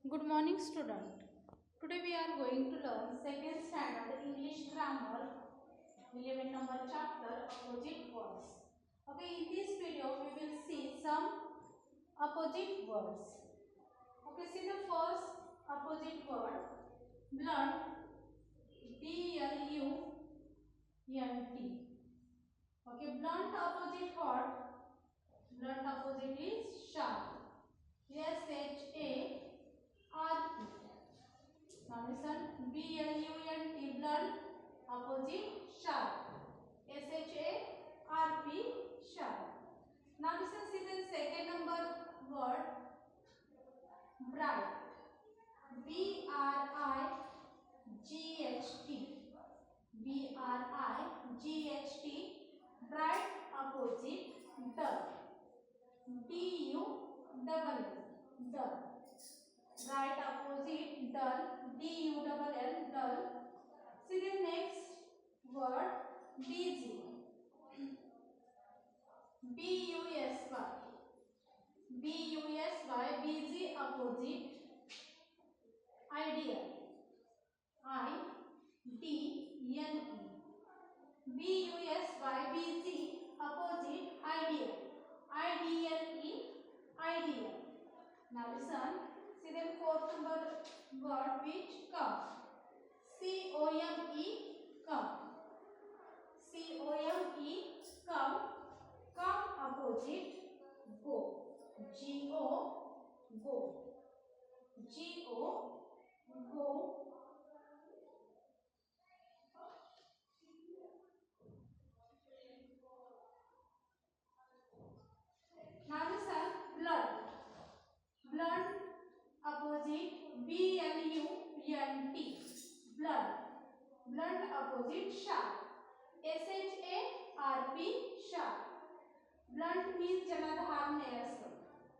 Good morning, student. Today we are going to learn second standard English grammar, 11 number chapter, opposite words. Okay, in this video we will see some opposite words. Okay, see the first opposite word, blunt, B-L-U-N-T. Okay, blunt opposite what? Blunt opposite is sharp. S-H-A-R-P. Now listen, B-L-U-N-T, blunt, opposite, sharp. S-H-A-R-P, sharp. Now listen, see the second number word, bright. B-R-I-G-H-T. B-R-I-G-H-T, bright, opposite, dull. D-U-double-L, dull. Right opposite, dull. D-U-double-L, dull. See the next word, busy. B-U-S-Y. B-U-S-Y, busy opposite, ideal. I-D-N-E. B-U-S-Y, busy opposite, ideal. I-D-L-E, ideal. Now listen, see the fourth number word, which come. C-O-M-E, come. C-O-M-E, come. Come opposite, go. G-O, go. G-O, go. Now listen, blood. Blood opposite, B-L-U-N-T. Blood. Blunt opposite, sharp. S-H-A-R-P, sharp. Blunt means ज्याला धार नाही असतं.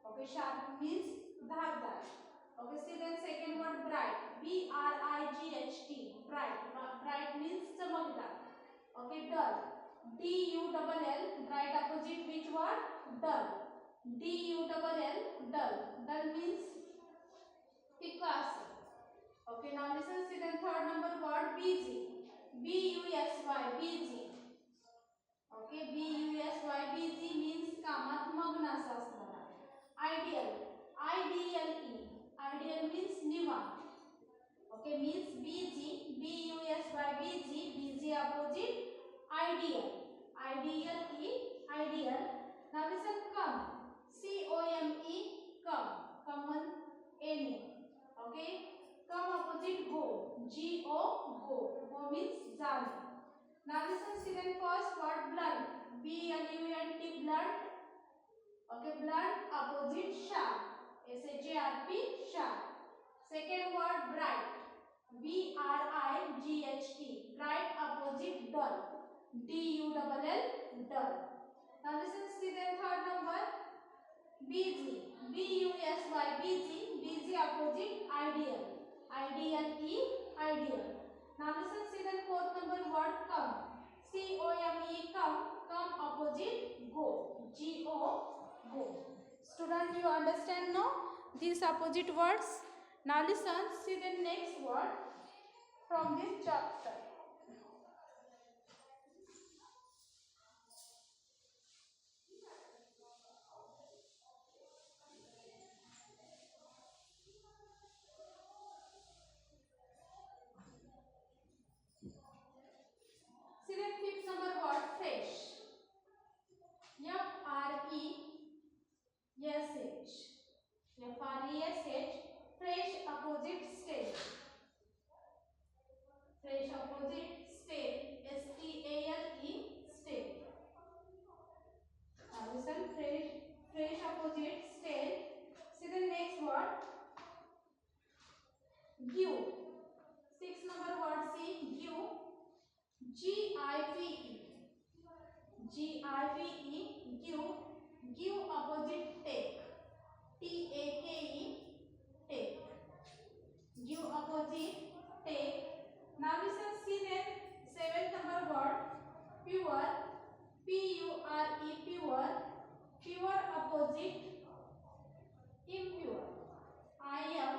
Okay, sharp means धारदार. Okay, see then second word, bright. B-R-I-G-H-T, bright. Bright means चमकदार. Okay, dull. D-U-double-L, bright opposite which word? Dull. D-U-double-L, dull. Dull means fikas. Okay, now listen, see the third number word, busy. B-U-S-Y, busy. Okay, B-U-S-Y, busy means कामात मग्न असणारा. Ideal. I-D-L-E. Ideal means निवांत. Okay, means busy. B-U-S-Y, busy. Busy opposite, ideal. I-D-L-E, ideal. Now listen, come. C-O-M-E, come. Common N-A. Okay, come opposite, go. G-O, go. Go means जाणे. Now listen, see the first word, blunt. B-L-U-N-T, blunt. Okay, blunt opposite, sharp. S-H-A-R-P, sharp. Second word, bright. B-R-I-G-H-T, bright opposite, dull. D-U-double-L, dull. Now listen, see the third number, busy. B-U-S-Y, busy. Busy opposite, ideal. I-D-L-E, ideal. Now listen, see the fourth number word, come. C-O-M-E, come. Come opposite, go. G-O, go. Student, you understand no? These opposite words. Now listen, see the next word from this chapter. See the fifth number word, fresh. F-R-E-S-H. F-R-E-S-H, fresh opposite, stale. Fresh opposite, stale. S-T-A-L-E, stale. Now listen, fresh opposite, stale. See the next word, give. Sixth number word, see, give. G-I-V-E. G-I-V-E, give. Give opposite, take. T-A-K-E, take. Give opposite, take. Now listen, see then seventh number word, pure. P-U-R-E, pure. Pure opposite, impure. I am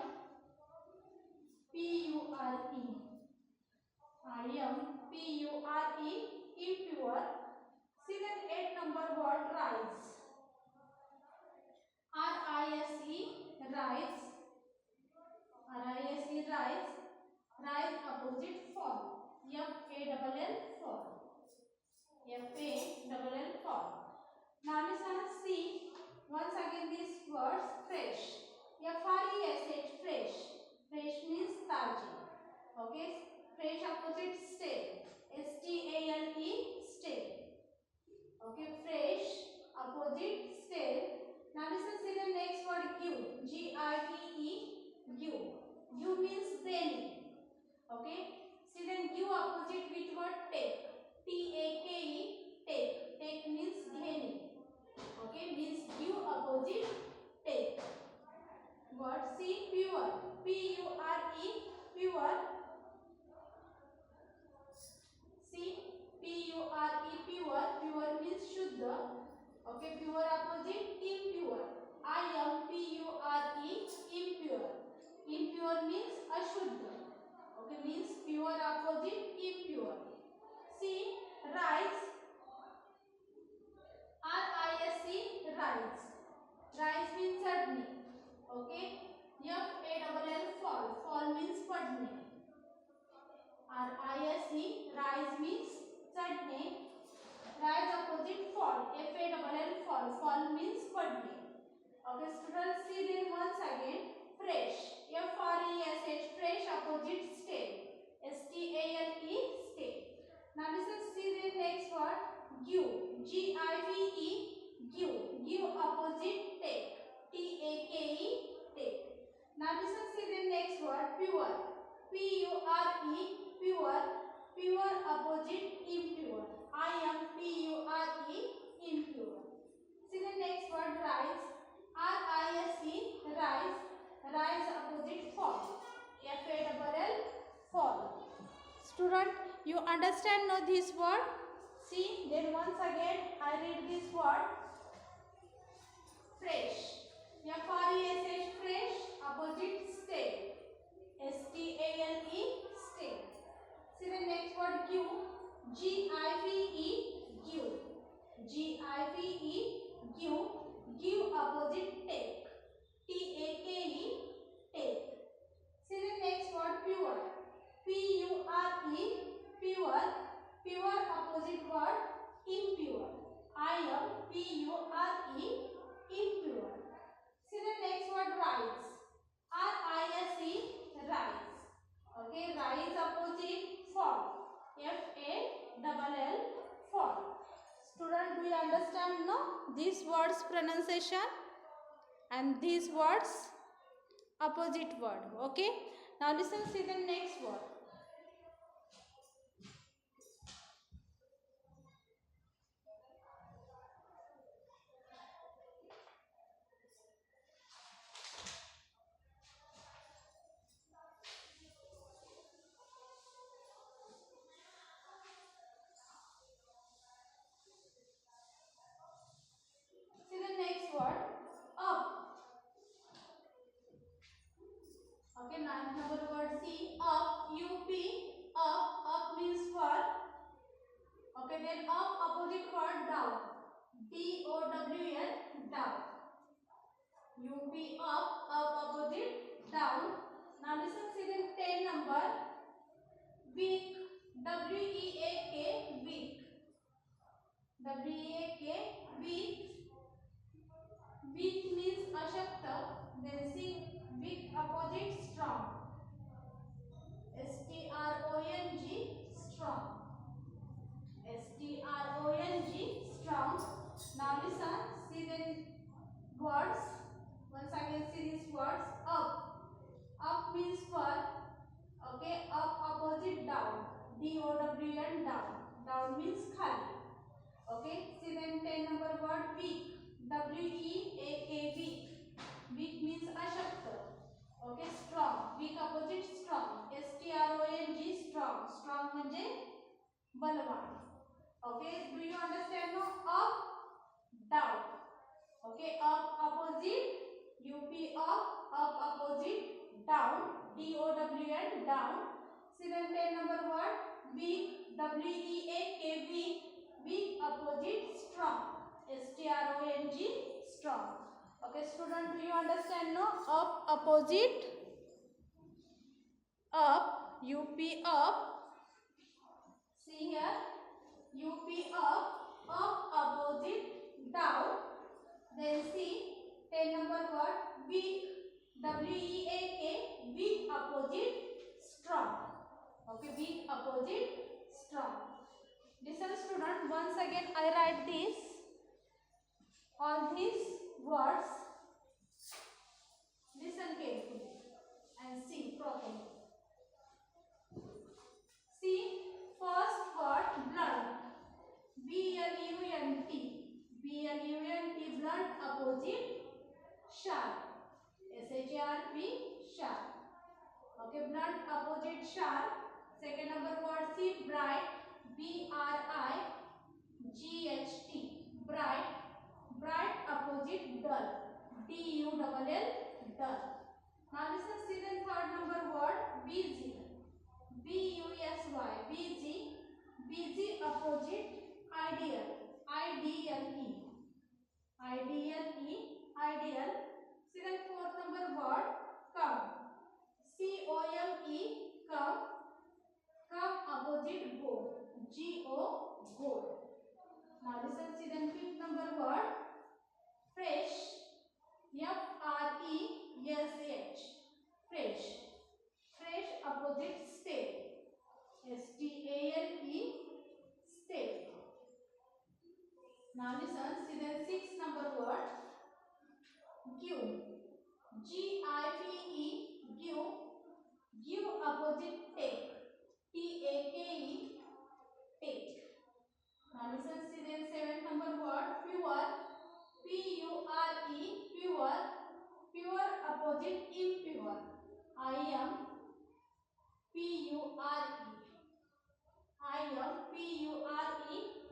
word. C, pure. P-U-R-E, pure. C, P-U-R-E, pure. Pure means Shuddha. Okay, pure opposite impure. I-M-P-U-R-E, impure. Impure means Ashuddha. Okay, means pure opposite impure. C, rice. R-I-S-E, rice. Rice means chutney. Okay. F-A-L-L, fall. Fall means padne. R-I-S-E, rice means chutney. Rise opposite fall. F-A-L-L, fall. Fall means padne. Okay, students, see then once again. Fresh. F-R-E-S-H, fresh opposite stale. S-T-A-L-E, stale. Now listen, see the next word. Give. G-I-V-E, give. Give opposite take. T-A-K-E, take. Now listen, see the next word. Pure. P-U-R-E, pure. Pure opposite impure. I-M-P-U-R-E, impure. See the next word. Rise. R-I-S-E, rise. Rise opposite fall. F-A-L-L, fall. Student, you understand now this word? See, then once again I read this word. Fresh. F-R-E-S-H, fresh opposite stale. S-T-A-L-E, stale. See the next word. Give. G-I-V-E, give. G-I-V-E, give. Give opposite take. T-A-K-E, take. See the next word. Pure. P-U-R-E, pure. Pure opposite word. Impure. I-M-P-U-R-E, impure. See the next word. Rise. R-I-S-E, rise. Okay, rise opposite fall. F-A-L-L, fall. Student, do you understand no? These words pronunciation and these words opposite word. Okay. Now listen, see the next word. See the next word. Up. Okay, ninth number word. C. Up. U-P. Up. Up means far. Okay, then up opposite word. Down. D-O-W-N, down. U-P, up. Up opposite down. Now listen, see the 10 number. Weak. W-E-A-K, weak. W-E-A-K, weak. Weak means ashakta. Then see, weak opposite strong. S-T-R-O-N-G, strong. S-T-R-O-N-G, strong. Now listen, see the words. Once again, see these words. Up. Up means far. Okay, up opposite down. D-O-W-N, down. Down means khali. Okay, see then 10 number word. Weak. W-E-A-K, weak. Weak means ashakta. Okay, strong. Weak opposite strong. S-T-R-O-N-G, strong. Strong म्हणजे बलवान. Okay, do you understand now? Up, down. Okay, up opposite. U-P, up. Up opposite down. D-O-W-N, down. See then 10 number word. Weak. W-E-A-K, weak. Weak opposite strong. S-T-R-O-N-G, strong. Okay, student, do you understand now? Up opposite. Up. U-P, up. See here. U-P, up. Up opposite down. Then see 10 number word. Weak. W-E-A-K, weak opposite strong. Okay, weak opposite strong. Listen student, once again I write this. All these words. Listen carefully and see properly. See, first word blunt. B-L-U-N-T. B-L-U-N-T, blunt opposite sharp. S-H-A-R-P, blunt opposite sharp. Second number word see bright, BRIGHT, bright. Bright opposite dull, DULL, dull. Now listen, see the third number word busy, BUSY, busy opposite ideal, IDLE, ideal. See the fourth number word come, COME, come. Come opposite go, GO, go. Now listen, see the fifth number word fresh, FRESH, fresh. Fresh opposite stale, STALE, stale. Now listen, see the sixth number word give, GIVE, give. Give opposite take, TAKE, take. Now listen, see the seventh number word pure, PURE, pure. Pure opposite impure, IMPURE,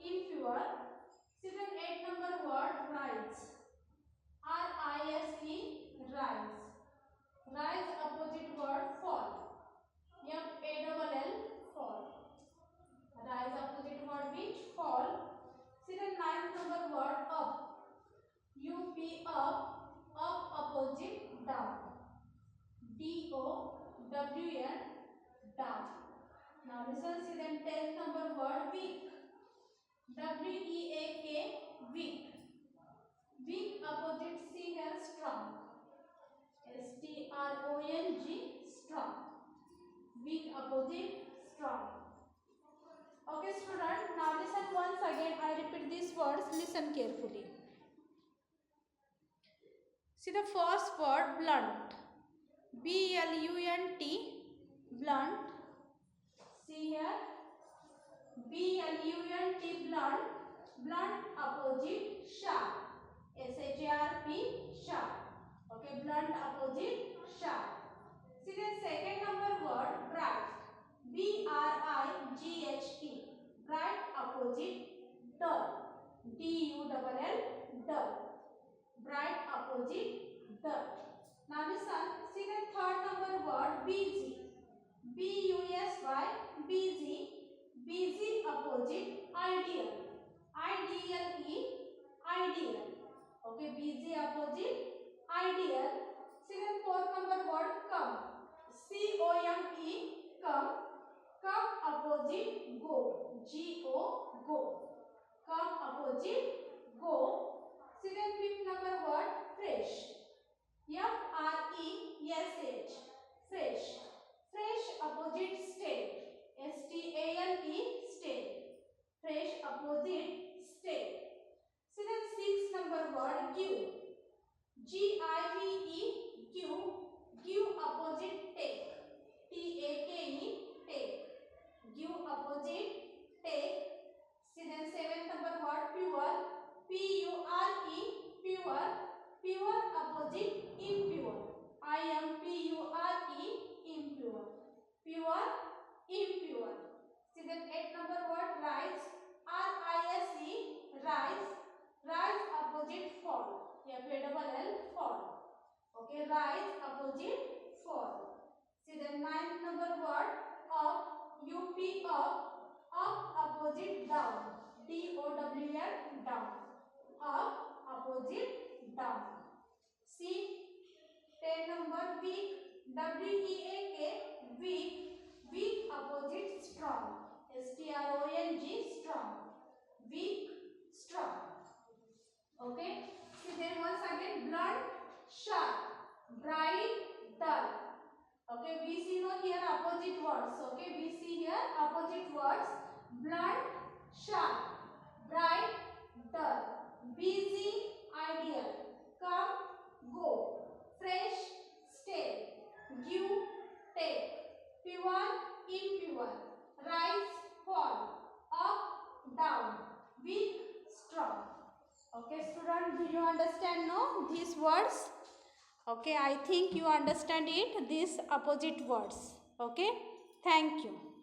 impure. See the eighth number word rise, RISE, rise. Rise opposite word fall, FALL, fall. Rise opposite word which fall. See the ninth number word up, UP, up. Up opposite down, DOWN, down. Now listen, see the tenth number word weak, WEAK, weak. Weak opposite see here strong, STRONG, strong. Weak opposite strong. Okay student, now listen once again, I repeat these words, listen carefully. See the first word blunt, BLUNT, blunt. See here, BLUNT, blunt. Blunt opposite sharp, SHARP, sharp. Okay, blunt opposite sharp. See the second number word bright, BRIGHT, bright opposite dull, DULL, dull. Bright opposite dull. Now listen, see the third number word busy, BUSY, busy. Busy opposite ideal, IDLE, ideal. Okay, busy opposite ideal. See the fourth number word come, COME, come. Come opposite go, GO, go. Come opposite go. See the fifth number word fresh, FRESH, fresh. Fresh opposite stale, STALE, stale. Fresh opposite stale. See the sixth number word give, GIVE, give. Give opposite take, TAKE, take. Give opposite take. See the seventh number word pure, PURE, pure. Pure opposite impure, IMPURE, impure. Pure, impure. See the eighth number word rise, RISE, rise. Rise opposite fall, FALL, fall. Okay, rise opposite fall. See the ninth number word up, UP, up. Up opposite down, DOWN, down. Up opposite down. See 10 number weak, WEAK, weak. Weak opposite strong, STRONG, strong. Weak, strong. Okay, see then once again blunt, sharp, bright, dull. Okay, we see now here opposite words. Okay, we see here opposite words, blunt, sharp, bright, dull. Busy, ideal. Come, go. Fresh, stale. Give, take. Pure, impure. Rise, fall. Up, down. Weak, strong. Okay student, do you understand now these words? Okay, I think you understand it, these opposite words. Okay, thank you.